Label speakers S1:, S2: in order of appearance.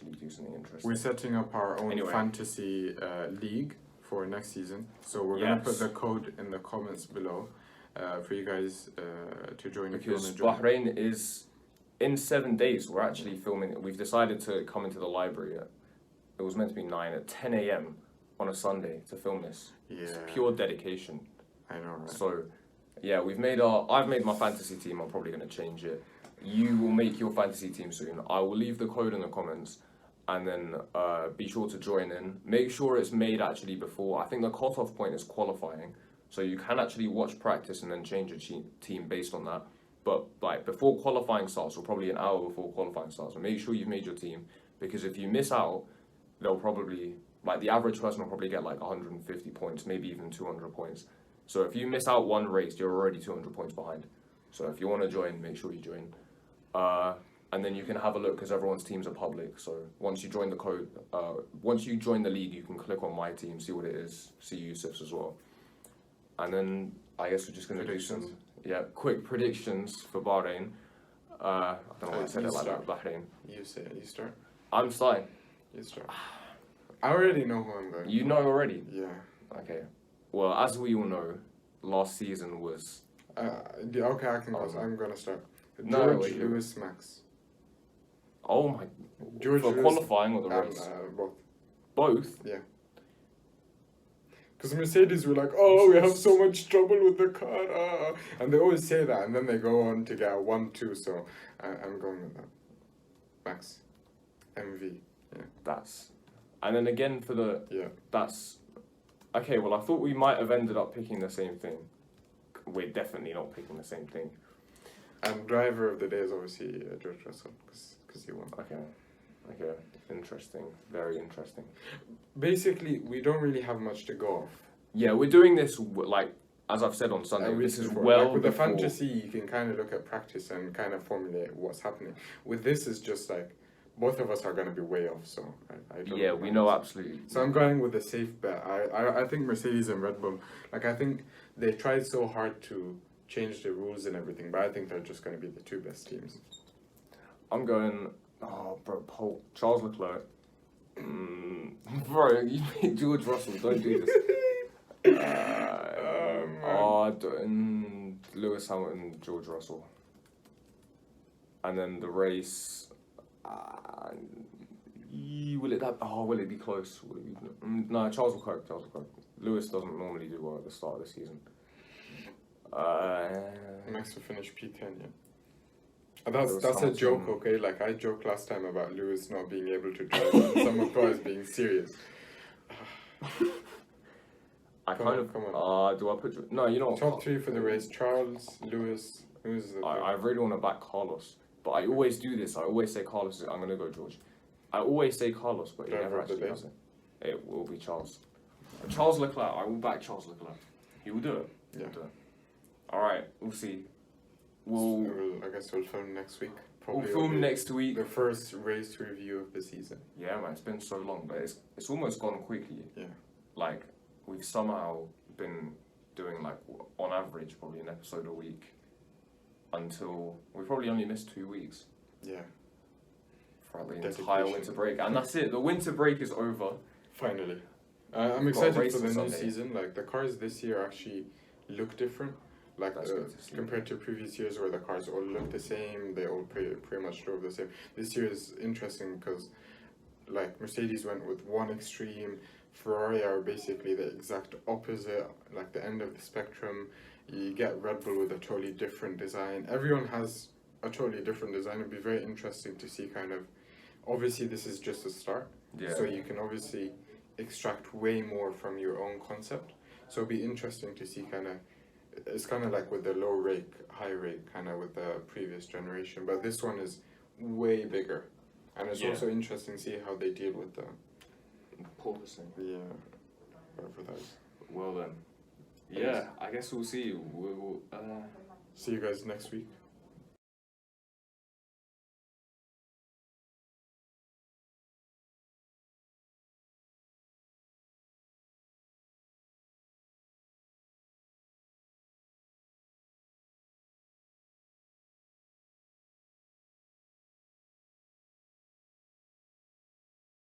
S1: actually do something interesting.
S2: We're setting up our own
S1: Anyway.
S2: fantasy league for next season. So we're going to put the code in the comments below for you guys to join.
S1: Because Bahrain is in 7 days. We're actually filming. We've decided to come into the library. It was meant to be 9 at 10 a.m. on a Sunday to film this.
S2: Yeah.
S1: It's pure dedication.
S2: I know, right?
S1: So, yeah, I've made my fantasy team. I'm probably going to change it. You will make your fantasy team soon. I will leave the code in the comments, and then be sure to join in. Make sure it's made actually before. I think the cutoff point is qualifying, so you can actually watch practice and then change your team based on that. But like before qualifying starts, or probably an hour before qualifying starts, so make sure you've made your team, because if you miss out, they'll probably, like, the average person will probably get like 150 points, maybe even 200 points. So if you miss out one race, you're already 200 points behind. So if you want to join, make sure you join. And then you can have a look, because everyone's teams are public. So once you join the league, you can click on my team, see what it is, see Yusuf's as well. And then I guess we're just going to do some quick predictions for Bahrain. I don't know why I said it like that, Bahrain.
S2: You say it, you start.
S1: I'm starting.
S2: You start. I already know who I'm going.
S1: You know already?
S2: Yeah.
S1: Okay. Well, as we all know, last season was...
S2: okay, I can go. I'm going to start.
S1: No,
S2: George, Lewis, Max.
S1: Oh my...
S2: George,
S1: for
S2: Lewis,
S1: qualifying or the race?
S2: Both.
S1: Both?
S2: Yeah. Because Mercedes were like, oh, we have so much trouble with the car. And they always say that, and then they go on to get a 1-2, so I'm going with that. Max. MV. Yeah.
S1: That's... And then again for the...
S2: Yeah.
S1: That's... Okay, well, I thought we might have ended up picking the same thing. We're definitely not picking the same thing.
S2: And driver of the day is obviously George Russell, because he won.
S1: Okay, interesting, very interesting.
S2: Basically, we don't really have much to go off.
S1: Yeah, we're doing this, like, as I've said on Sunday, this is well
S2: like with
S1: before...
S2: the fantasy, you can kind of look at practice and kind of formulate what's happening. With this, it's just like, both of us are going to be way off, so I don't...
S1: Yeah, we know absolutely.
S2: So I'm going with a safe bet. I think Mercedes and Red Bull, like, I think they tried so hard to change the rules and everything, but I think they're just going to be the two best teams.
S1: I'm going... Oh, bro, Charles Leclerc. Bro, you made George Russell, don't do this. Lewis Hamilton, George Russell. And then the race... will it be close? No, Charles Leclerc. Lewis doesn't normally do well at the start of the season.
S2: Max will finish P10, yeah. That's a joke, okay? Like, I joked last time about Lewis not being able to drive, and someone thought I was being serious.
S1: Come on. Do I put... No, you know...
S2: Top 3 for the race. Charles, Lewis, who's the...
S1: I really want to back Carlos. But I always do this. I always say Carlos. I'm going to go George. I always say Carlos, but he never actually does it. It will be Charles. Charles Leclerc. I will back Charles Leclerc. He will do it.
S2: Yeah.
S1: Alright, we'll see.
S2: I guess we'll film next week.
S1: We'll film next week.
S2: The first race review of the season.
S1: Yeah, man, it's been so long, but it's almost gone quickly.
S2: Yeah. Like,
S1: we've somehow been doing, like, on average, probably an episode a week until we probably only missed 2 weeks.
S2: Yeah.
S1: For the entire winter break. And that's it. The winter break is over.
S2: Finally. I'm excited for the new season. Like, the cars this year actually look different. Like, compared to previous years where the cars all look the same, they all pretty much drove the same. This year is interesting because, like, Mercedes went with one extreme, Ferrari are basically the exact opposite, like the end of the spectrum. You get Red Bull with a totally different design. Everyone has a totally different design. It'd be very interesting to see kind of, obviously this is just a start, so you can obviously extract way more from your own concept. So it'd be interesting to see kind of, it's kind of like with the low rake, high rake, kind of with the previous generation, but this one is way bigger, and it's also interesting to see how they deal with the
S1: porpoising.
S2: Yeah, whatever that is.
S1: Well then, yeah, I guess we'll see. We'll
S2: see you guys next week.